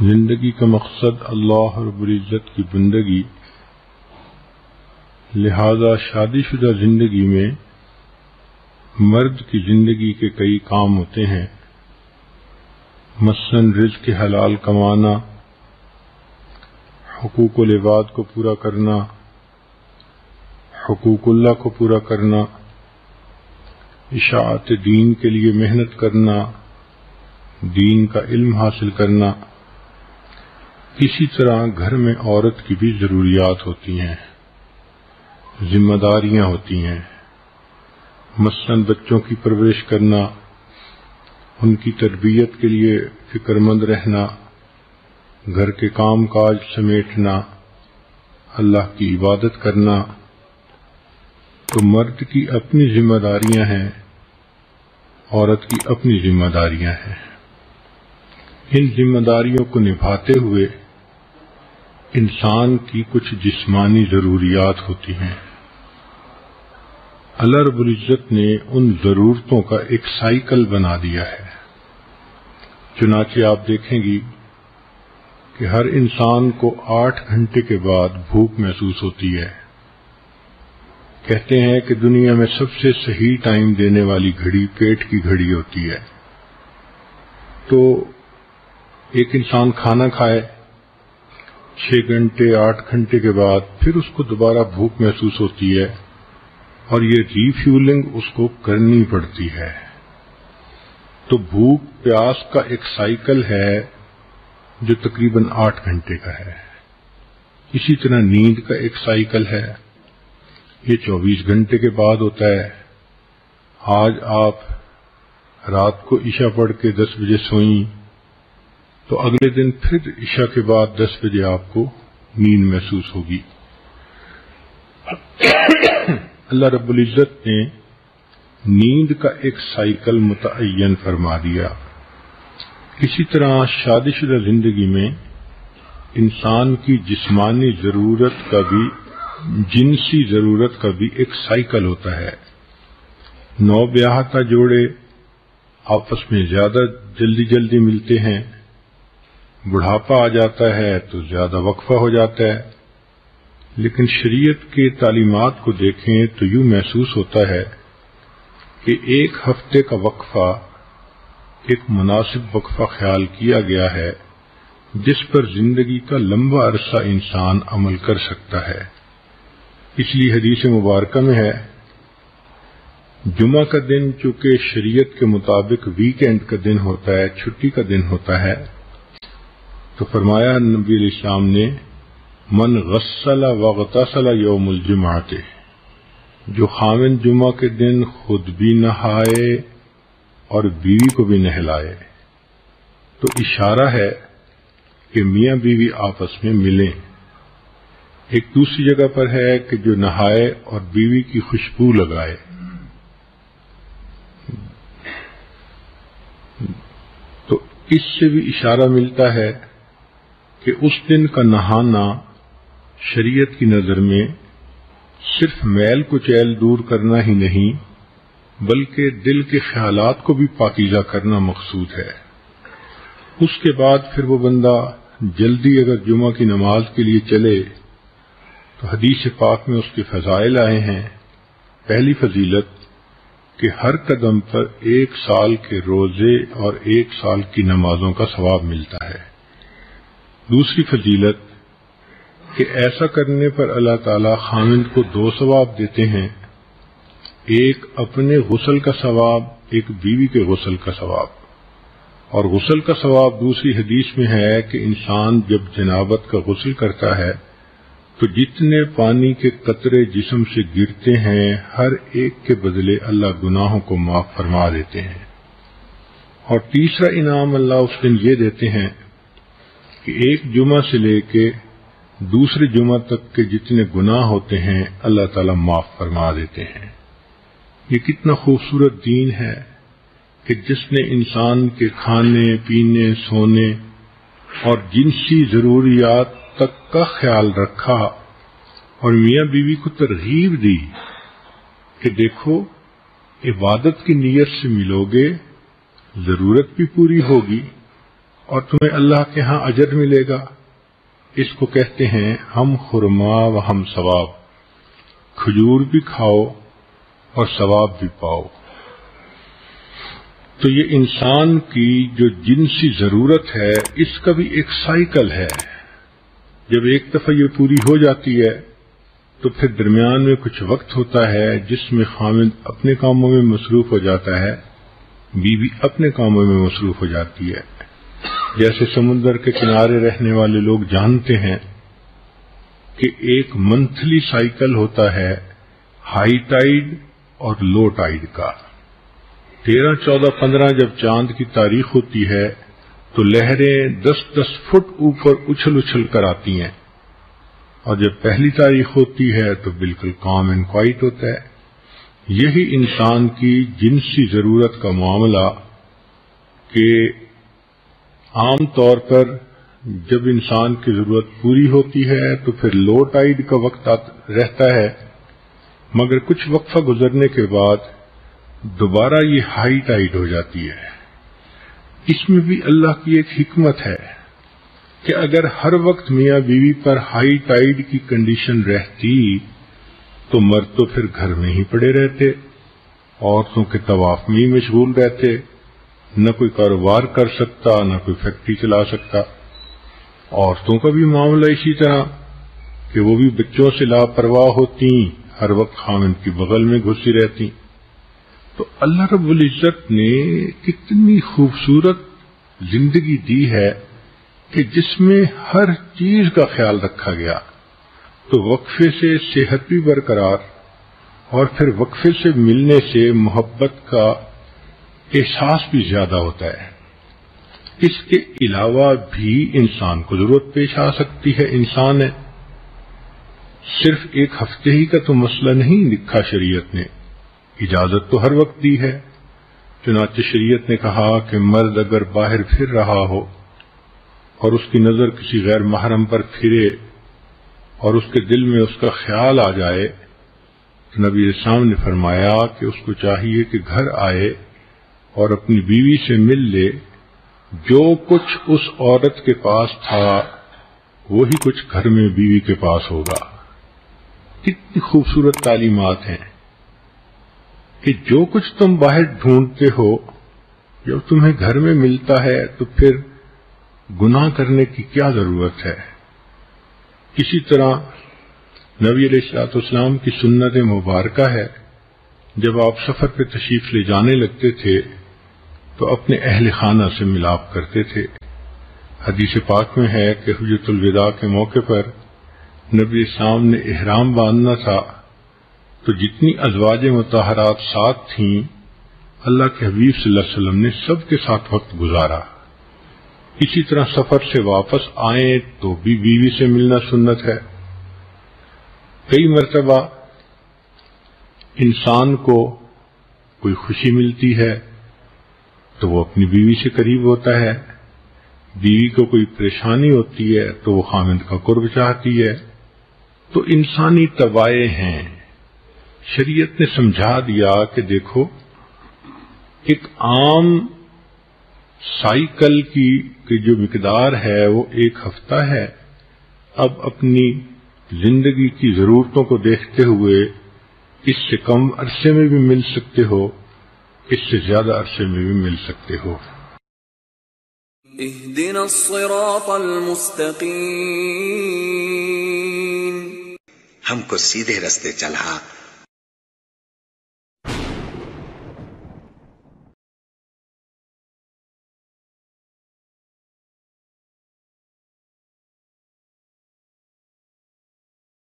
زندگی کا مقصد اللہ رب العزت کی بندگی، لہذا شادی شدہ زندگی میں مرد کی زندگی کے کئی کام ہوتے ہیں، مثلاً رزق حلال کمانا، حقوق العباد کو پورا کرنا، حقوق اللہ کو پورا کرنا، اشاعت دین کے لیے محنت کرنا، دین کا علم حاصل کرنا۔ اسی طرح گھر میں عورت کی بھی ضروریات ہوتی ہیں، ذمہ داریاں ہوتی ہیں، مثلاً بچوں کی پرورش کرنا، ان کی تربیت کے لیے فکر مند رہنا، گھر کے کام کاج سمیٹنا، اللہ کی عبادت کرنا۔ تو مرد کی اپنی ذمہ داریاں ہیں، عورت کی اپنی ذمہ داریاں ہیں۔ ان ذمہ داریوں کو نبھاتے ہوئے انسان کی کچھ جسمانی ضروریات ہوتی ہیں۔ اللہ رب العزت نے ان ضرورتوں کا ایک سائیکل بنا دیا ہے۔ چنانچہ آپ دیکھیں گی کہ ہر انسان کو 8 گھنٹے کے بعد بھوک محسوس ہوتی ہے۔ کہتے ہیں کہ دنیا میں سب سے صحیح ٹائم دینے والی گھڑی پیٹ کی گھڑی ہوتی ہے۔ تو ایک انسان کھانا کھائے 6 گھنٹے 8 گھنٹے کے بعد پھر اس کو دوبارہ بھوک محسوس ہوتی ہے، اور یہ ری فیولنگ اس کو کرنی پڑتی ہے۔ تو بھوک پیاس کا ایک سائیکل ہے جو تقریباً 8 گھنٹے کا ہے۔ اسی طرح نیند کا ایک سائیکل ہے، یہ 24 گھنٹے کے بعد ہوتا ہے۔ آج آپ رات کو عشاء پڑھ کے 10 بجے سوئیں تو اگلے دن پھر عشاء کے بعد 10 بجے آپ کو نیند محسوس ہوگی۔ اللہ رب العزت نے نیند کا ایک سائیکل متعین فرما دیا۔ اسی طرح شادی شدہ زندگی میں انسان کی جسمانی ضرورت کا بھی جنسی ضرورت کا بھی ایک سائیکل ہوتا ہے۔ نو بیاہتا جوڑے آپس میں زیادہ جلدی ملتے ہیں، بڑھاپا آ جاتا ہے تو زیادہ وقفہ ہو جاتا ہے، لیکن شریعت کے تعلیمات کو دیکھیں تو یوں محسوس ہوتا ہے کہ 1 ہفتے کا وقفہ ایک مناسب وقفہ خیال کیا گیا ہے جس پر زندگی کا لمبا عرصہ انسان عمل کر سکتا ہے۔ اس لیے حدیث مبارکہ میں ہے، جمعہ کا دن چونکہ شریعت کے مطابق ویکینڈ کا دن ہوتا ہے، چھٹی کا دن ہوتا ہے، تو فرمایا نبی علیہ السلام نے، من غسل واغتسل یوم الجمعہ، جو خاوند جمعہ کے دن خود بھی نہائے اور بیوی کو بھی نہلائے۔ تو اشارہ ہے کہ میاں بیوی آپس میں ملیں۔ ایک دوسری جگہ پر ہے کہ جو نہائے اور بیوی کی خوشبو لگائے۔ تو اس سے بھی اشارہ ملتا ہے کہ اس دن کا نہانا شریعت کی نظر میں صرف میل کچیل دور کرنا ہی نہیں بلکہ دل کے خیالات کو بھی پاکیزہ کرنا مقصود ہے۔ اس کے بعد پھر وہ بندہ جلدی اگر جمعہ کی نماز کے لیے چلے تو حدیث پاک میں اس کے فضائل آئے ہیں۔ پہلی فضیلت کہ ہر قدم پر 1 سال کے روزے اور 1 سال کی نمازوں کا ثواب ملتا ہے۔ دوسری فضیلت کہ ایسا کرنے پر اللہ تعالی خاوند کو 2 ثواب دیتے ہیں، ایک اپنے غسل کا ثواب، ایک بیوی کے غسل کا ثواب۔ اور غسل کا ثواب دوسری حدیث میں ہے کہ انسان جب جنابت کا غسل کرتا ہے تو جتنے پانی کے قطرے جسم سے گرتے ہیں ہر ایک کے بدلے اللہ گناہوں کو معاف فرما دیتے ہیں۔ اور تیسرا انعام اللہ اس دن یہ دیتے ہیں کہ ایک جمعہ سے لے کے دوسرے جمعہ تک کے جتنے گناہ ہوتے ہیں اللہ تعالیٰ معاف فرما دیتے ہیں۔ یہ کتنا خوبصورت دین ہے کہ جس نے انسان کے کھانے پینے سونے اور جنسی ضروریات تک کا خیال رکھا، اور میاں بیوی کو ترغیب دی کہ دیکھو عبادت کی نیت سے ملو گے، ضرورت بھی پوری ہوگی اور تمہیں اللہ کے ہاں اجر ملے گا، اس کو کہتے ہیں ہم خرما و ہم ثواب، کھجور بھی کھاؤ اور ثواب بھی پاؤ۔ تو یہ انسان کی جو جنسی ضرورت ہے اس کا بھی ایک سائیکل ہے، جب ایک دفعہ یہ پوری ہو جاتی ہے تو پھر درمیان میں کچھ وقت ہوتا ہے جس میں خامد اپنے کاموں میں مصروف ہو جاتا ہے، بیوی اپنے کاموں میں مصروف ہو جاتی ہے۔ جیسے سمندر کے کنارے رہنے والے لوگ جانتے ہیں کہ ایک منتھلی سائیکل ہوتا ہے ہائی ٹائیڈ اور لو ٹائیڈ کا۔ 13، 14، 15 جب چاند کی تاریخ ہوتی ہے تو لہریں 10-10 فٹ اوپر اچھل اچھل کر آتی ہیں، اور جب پہلی تاریخ ہوتی ہے تو بالکل کام اینڈ کوائٹ ہوتا ہے۔ یہی انسان کی جنسی ضرورت کا معاملہ کہ عام طور پر جب انسان کی ضرورت پوری ہوتی ہے تو پھر لو ٹائیڈ کا وقت رہتا ہے، مگر کچھ وقفہ گزرنے کے بعد دوبارہ یہ ہائی ٹائیڈ ہو جاتی ہے۔ اس میں بھی اللہ کی ایک حکمت ہے کہ اگر ہر وقت میاں بیوی پر ہائی ٹائیڈ کی کنڈیشن رہتی تو مرد تو پھر گھر میں ہی پڑے رہتے، عورتوں کے طواف میں ہی مشغول رہتے، نہ کوئی کاروبار کر سکتا، نہ کوئی فیکٹری چلا سکتا۔ عورتوں کا بھی معاملہ اسی طرح کہ وہ بھی بچوں سے لاپرواہ ہوتی، ہر وقت خامند کی بغل میں گھسی رہتی۔ تو اللہ رب العزت نے کتنی خوبصورت زندگی دی ہے کہ جس میں ہر چیز کا خیال رکھا گیا، تو وقفے سے صحت بھی برقرار، اور پھر وقفے سے ملنے سے محبت کا احساس بھی زیادہ ہوتا ہے۔ اس کے علاوہ بھی انسان کو ضرورت پیش آ سکتی ہے، انسان ہے، صرف ایک ہفتے ہی کا تو مسئلہ نہیں لکھا شریعت نے، اجازت تو ہر وقت دی ہے۔ چنانچہ شریعت نے کہا کہ مرد اگر باہر پھر رہا ہو اور اس کی نظر کسی غیر محرم پر پھرے اور اس کے دل میں اس کا خیال آ جائے تو نبی اسلام نے فرمایا کہ اس کو چاہیے کہ گھر آئے اور اپنی بیوی سے مل لے، جو کچھ اس عورت کے پاس تھا وہی کچھ گھر میں بیوی کے پاس ہوگا۔ کتنی خوبصورت تعلیمات ہیں کہ جو کچھ تم باہر ڈھونڈتے ہو جب تمہیں گھر میں ملتا ہے تو پھر گناہ کرنے کی کیا ضرورت ہے۔ اسی طرح نبی علیہ الصلوۃ والسلام کی سنت مبارکہ ہے، جب آپ سفر پہ تشریف لے جانے لگتے تھے تو اپنے اہل خانہ سے ملاپ کرتے تھے۔ حدیث پاک میں ہے کہ حجۃ الوداع کے موقع پر نبی اسلام نے احرام باندھنا تھا تو جتنی ازواج مطہرات ساتھ تھیں اللہ کے حبیب صلی اللہ علیہ وسلم نے سب کے ساتھ وقت گزارا۔ اسی طرح سفر سے واپس آئیں تو بھی بیوی سے ملنا سنت ہے۔ کئی مرتبہ انسان کو کوئی خوشی ملتی ہے تو وہ اپنی بیوی سے قریب ہوتا ہے، بیوی کو کوئی پریشانی ہوتی ہے تو وہ خامند کا قرب چاہتی ہے۔ تو انسانی طبائع ہیں، شریعت نے سمجھا دیا کہ دیکھو ایک عام سائیکل کی جو مقدار ہے وہ 1 ہفتہ ہے، اب اپنی زندگی کی ضرورتوں کو دیکھتے ہوئے اس سے کم عرصے میں بھی مل سکتے ہو، اس سے زیادہ عرصے میں بھی مل سکتے ہو۔ اهدنا الصراط المستقیم، ہم کو سیدھے رستے چلا